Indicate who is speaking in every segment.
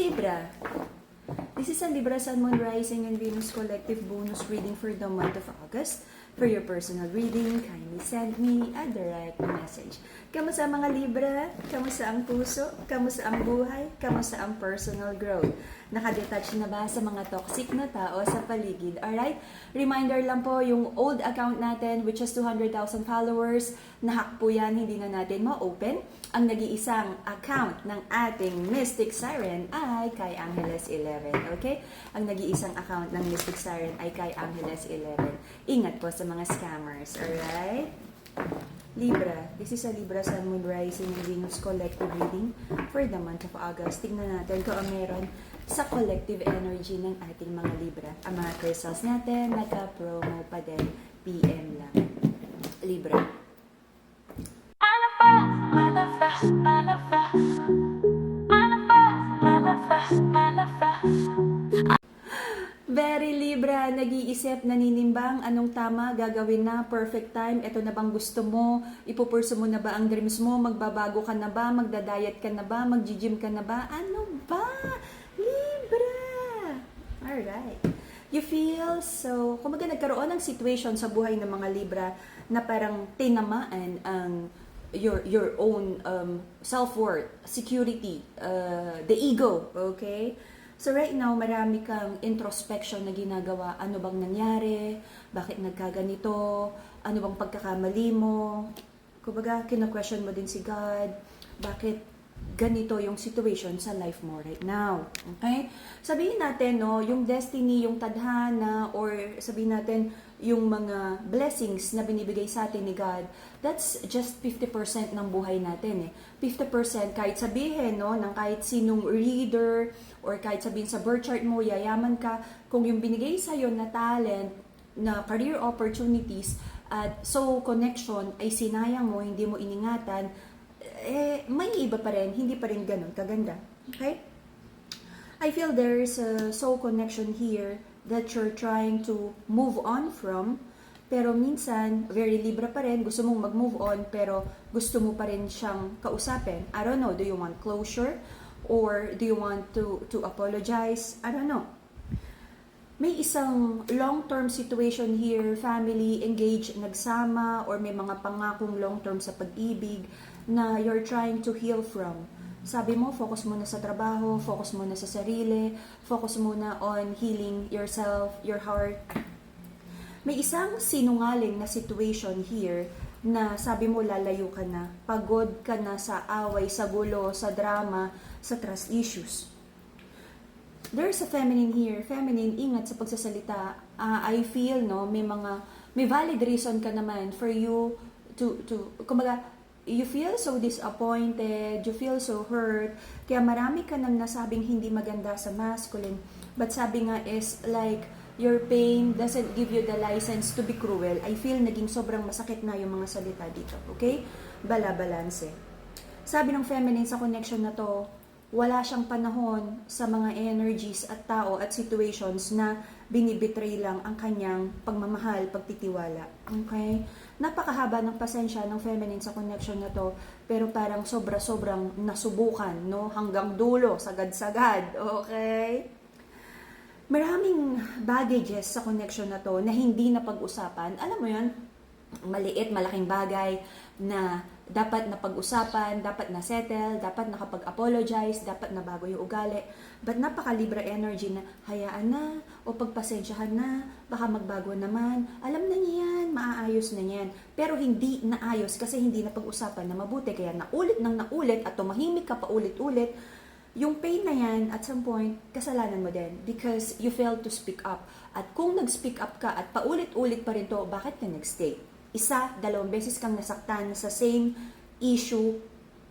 Speaker 1: Libra. This is a Libra Sun, Moon, Rising, and Venus collective bonus reading for the month of August. For your personal reading, kindly send me a direct message. Kamusta mga Libra? Kamusta ang puso? Kamusta ang buhay? Kamusta ang personal growth? Nakadetach na ba sa mga toxic na tao sa paligid? Alright? Reminder lang po, yung old account natin, which has 200,000 followers, nahack po yan, hindi na natin ma-open. Ang nag-iisang account ng ating Mystic Siren ay kay Angeles 11. Okay? Ang nag-iisang account ng Mystic Siren ay kay Angeles 11. Ingat po sa mga scammers. Alright? Libra. This is a Libra Sun, Moon, Rising, and Venus collective reading for the month of August. Tingnan natin kung ang meron sa collective energy ng ating mga Libra. Ang mga crystals natin, naka-promo pa din. PM lang. Libra. Very Libra, nag-iisip, naninimbang, anong tama, gagawin na, perfect time, eto na bang gusto mo, ipupurso mo na ba ang dreams mo, magbabago ka na ba, magda-diet ka na ba, mag-gym ka na ba, ano ba? Libra! Alright. You feel so, kumaga nagkaroon ng situation sa buhay ng mga Libra na parang tinamaan ang your own self-worth, security, the ego, okay? So right now, marami kang introspection na ginagawa. Ano bang nangyari? Bakit nagkaganito? Ano bang pagkakamali mo? Kumbaga, kina-question mo din si God. Bakit ganito yung situation sa life mo right now? Okay? Sabihin natin, no, yung destiny, yung tadhana, or sabihin natin, yung mga blessings na binibigay sa atin ni God, that's just 50% ng buhay natin eh. 50% kahit sabihin, no, ng kahit sinong reader, or kahit sabihin sa birth chart mo, yayaman ka, kung yung binigay sa'yo na talent, na career opportunities, at so connection ay sinayang mo, hindi mo iningatan, may iba pa rin, hindi pa rin ganun kaganda. Okay? I feel there's a soul connection here that you're trying to move on from, pero minsan, very Libra pa rin, gusto mong mag-move on, pero gusto mo pa rin siyang kausapin. I don't know, do you want closure? Or do you want to apologize? I don't know. May isang long-term situation here, family, engaged, nagsama, or may mga pangakong long-term sa pag-ibig na you're trying to heal from. Sabi mo, focus muna sa trabaho, focus muna sa sarili, focus muna on healing yourself, your heart. May isang sinungaling na situation here na sabi mo lalayo ka na, pagod ka na sa away, sa gulo, sa drama, sa trust issues. There's a feminine here. Feminine, ingat sa pagsasalita. I feel, no, may valid reason ka naman for you to kumbaga, you feel so disappointed, you feel so hurt, kaya marami ka nang nasabing hindi maganda sa masculine, but sabi nga is like, your pain doesn't give you the license to be cruel. I feel naging sobrang masakit na yung mga salita dito, okay? Bala-balanse. Sabi ng feminine sa connection na to, wala siyang panahon sa mga energies at tao at situations na binibetray lang ang kanyang pagmamahal, pagtitiwala. Okay? Napakahaba ng pasensya ng feminine sa connection na to, pero parang sobra-sobrang nasubukan, no? Hanggang dulo, sagad-sagad. Okay? Maraming baggages sa connection na to na hindi na pag-usapan. Alam mo yan, maliit, malaking bagay na dapat na pag-usapan, dapat na settle, dapat nakapag-apologize, dapat na bago yung ugali. But napaka-Libra energy na hayaan na o pagpasensyahan na, baka magbago naman. Alam na niya yan, maaayos na niyan. Pero hindi naayos kasi hindi na pag-usapan na mabuti. Kaya naulit nang naulit at tumahimik ka pa ulit-ulit. Yung pain na yan, at some point, kasalanan mo din because you failed to speak up. At kung nag-speak up ka at paulit-ulit pa rin to, bakit ka nag-stay? Isa, 2 beses kang nasaktan sa same issue,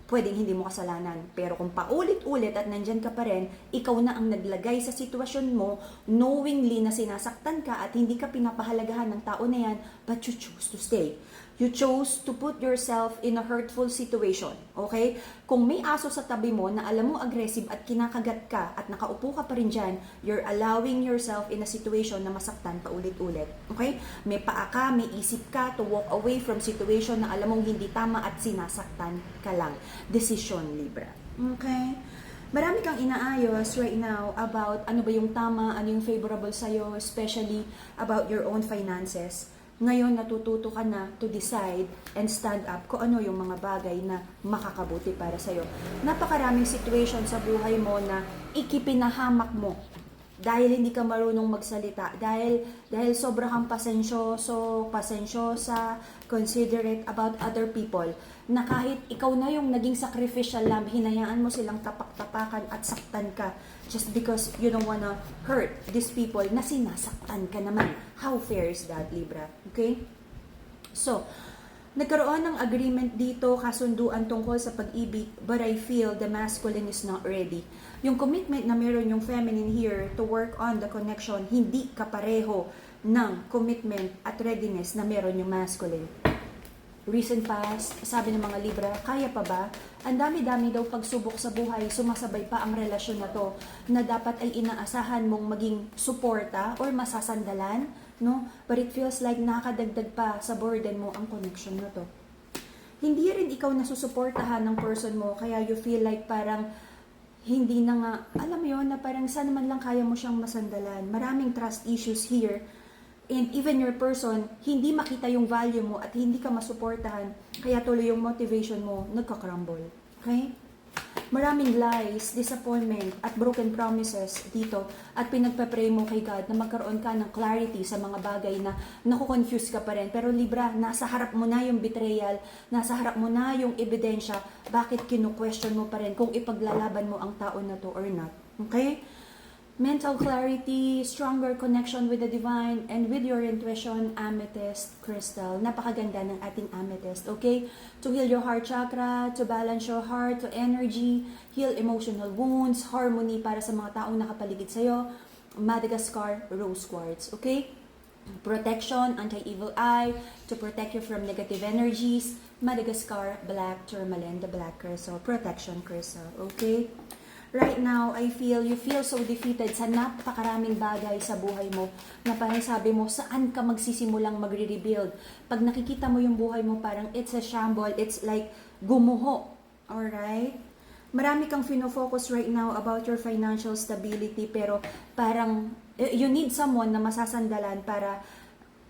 Speaker 1: pwedeng hindi mo kasalanan. Pero kung paulit-ulit at nandyan ka pa rin, ikaw na ang naglagay sa sitwasyon mo, knowingly na sinasaktan ka at hindi ka pinapahalagahan ng tao na yan, but you choose to stay. You chose to put yourself in a hurtful situation. Okay? Kung may aso sa tabi mo na alam mo aggressive at kinakagat ka at nakaupo ka pa rin dyan, you're allowing yourself in a situation na masaktan pa ulit-ulit. Okay? May paa ka, may isip ka to walk away from situation na alam mong hindi tama at sinasaktan ka lang. Decision, Libra. Okay? Marami kang inaayos right now about ano ba yung tama, ano yung favorable sa'yo, especially about your own finances. Ngayon, natututo ka na to decide and stand up kung ano yung mga bagay na makakabuti para sa'yo. Napakaraming situation sa buhay mo na ikipinahamak mo dahil hindi ka marunong magsalita, dahil sobra kang pasensyosa, considerate about other people, na kahit ikaw na yung naging sacrificial lamb, hinayaan mo silang tapak-tapakan at saktan ka just because you don't wanna hurt these people na sinasaktan ka naman. How fair is that, Libra? Okay? So, nagkaroon ng agreement dito, kasunduan tungkol sa pag-ibig, but I feel the masculine is not ready. Yung commitment na meron yung feminine here to work on the connection, hindi kapareho ng commitment at readiness na meron yung masculine. Recent past, sabi ng mga Libra, kaya pa ba? Ang dami-dami daw pagsubok sa buhay, sumasabay pa ang relasyon na to, na dapat ay inaasahan mong maging suporta or masasandalan, no? But it feels like nakakadagdag pa sa burden mo ang connection na to. Hindi rin ikaw nasusuportahan ng person mo, kaya you feel like parang hindi na nga, alam mo yun, na parang saan naman lang kaya mo siyang masandalan. Maraming trust issues here. And even your person, hindi makita yung value mo at hindi ka masuportahan, kaya tuloy yung motivation mo nagka-crumble. Okay? Maraming lies, disappointment, at broken promises dito, at pinagpe-pray mo kay God na magkaroon ka ng clarity sa mga bagay na nakukonfuse ka pa rin. Pero Libra, nasa harap mo na yung betrayal, nasa harap mo na yung ebidensya, bakit kinu-question mo pa rin kung ipaglalaban mo ang tao na to or not. Okay? Mental clarity, stronger connection with the divine, and with your intuition, amethyst crystal. Napakaganda ng ating amethyst, okay? To heal your heart chakra, to balance your heart, to energy, heal emotional wounds, harmony para sa mga taong nakapaligid sa'yo. Madagascar rose quartz, okay? Protection, anti-evil eye, to protect you from negative energies. Madagascar black tourmaline, the black crystal, protection crystal, okay? Right now, you feel so defeated sa napakaraming bagay sa buhay mo na parang sabi mo, saan ka magsisimulang magre-rebuild? Pag nakikita mo yung buhay mo, parang it's a shamble, it's like gumuho. Alright? Marami kang fino-focus right now about your financial stability, pero parang you need someone na masasandalan para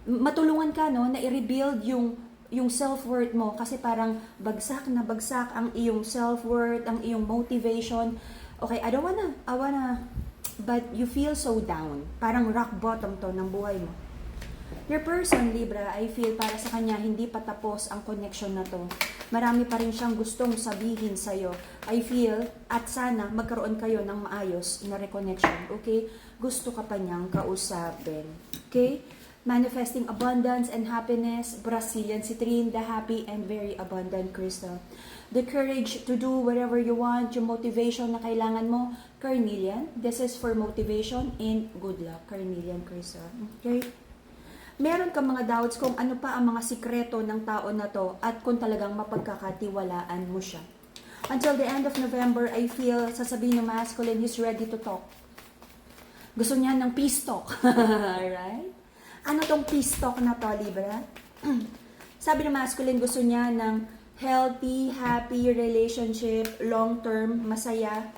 Speaker 1: matulungan ka, no, na i-rebuild yung self-worth mo, kasi parang bagsak na bagsak ang iyong self-worth, ang iyong motivation. Okay, I wanna, but you feel so down. Parang rock bottom to ng buhay mo. Your person, Libra, I feel para sa kanya, hindi pa tapos ang connection na to. Marami pa rin siyang gustong sabihin sa'yo. I feel, at sana, magkaroon kayo ng maayos na reconnection, okay? Gusto ka pa niyang kausapin, okay? Manifesting abundance and happiness, Brazilian citrine, the happy and very abundant crystal. The courage to do whatever you want, yung motivation na kailangan mo, carnelian. This is for motivation and good luck, carnelian crystal. Okay? Meron ka mga doubts kung ano pa ang mga sikreto ng tao na to at kung talagang mapagkakatiwalaan mo siya. Until the end of November, I feel, sasabihin ng masculine, he's ready to talk. Gusto niya ng peace talk. Alright? Ano tong peace talk na to, Libra? Sabi ng masculine, gusto niya ng healthy, happy relationship, long-term, masaya.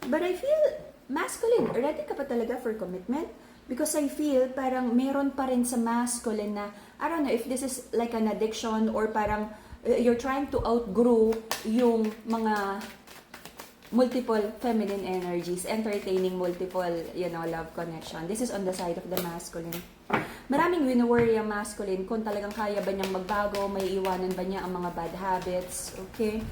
Speaker 1: But I feel, masculine, ready ka pa talaga for commitment? Because I feel parang meron pa rin sa masculine na, I don't know if this is like an addiction or parang you're trying to outgrow yung mga multiple feminine energies, entertaining multiple, love connection. This is on the side of the masculine. Maraming wino-worry ang masculine kung talagang kaya ba niyang magbago, may iwanan ba niya ang mga bad habits, okay?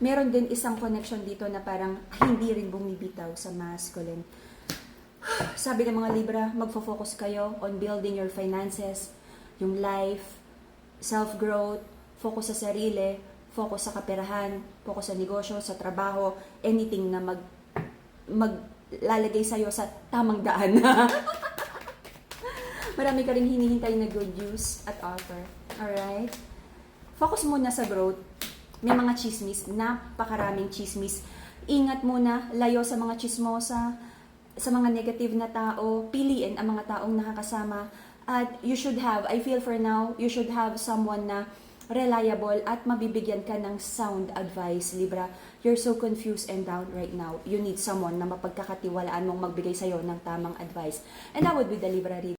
Speaker 1: Meron din isang connection dito na parang hindi rin bumibitaw sa masculine. Sabi ng mga Libra, magfo-focus kayo on building your finances, yung life, self-growth, focus sa sarili, focus sa kaperahan, focus sa negosyo, sa trabaho, anything na maglalagay sa'yo sa tamang daan. Marami ka rin hinihintay na good news at offer. Alright? Focus muna sa growth. May mga chismis, napakaraming chismis. Ingat muna, layo sa mga chismosa, sa mga negative na tao, piliin ang mga taong nakakasama. At you should have, I feel for now, you should have someone na reliable at mabibigyan ka ng sound advice, Libra. You're so confused and down right now. You need someone na mapagkakatiwalaan mong magbigay sa'yo ng tamang advice. And that would be the Libra reading.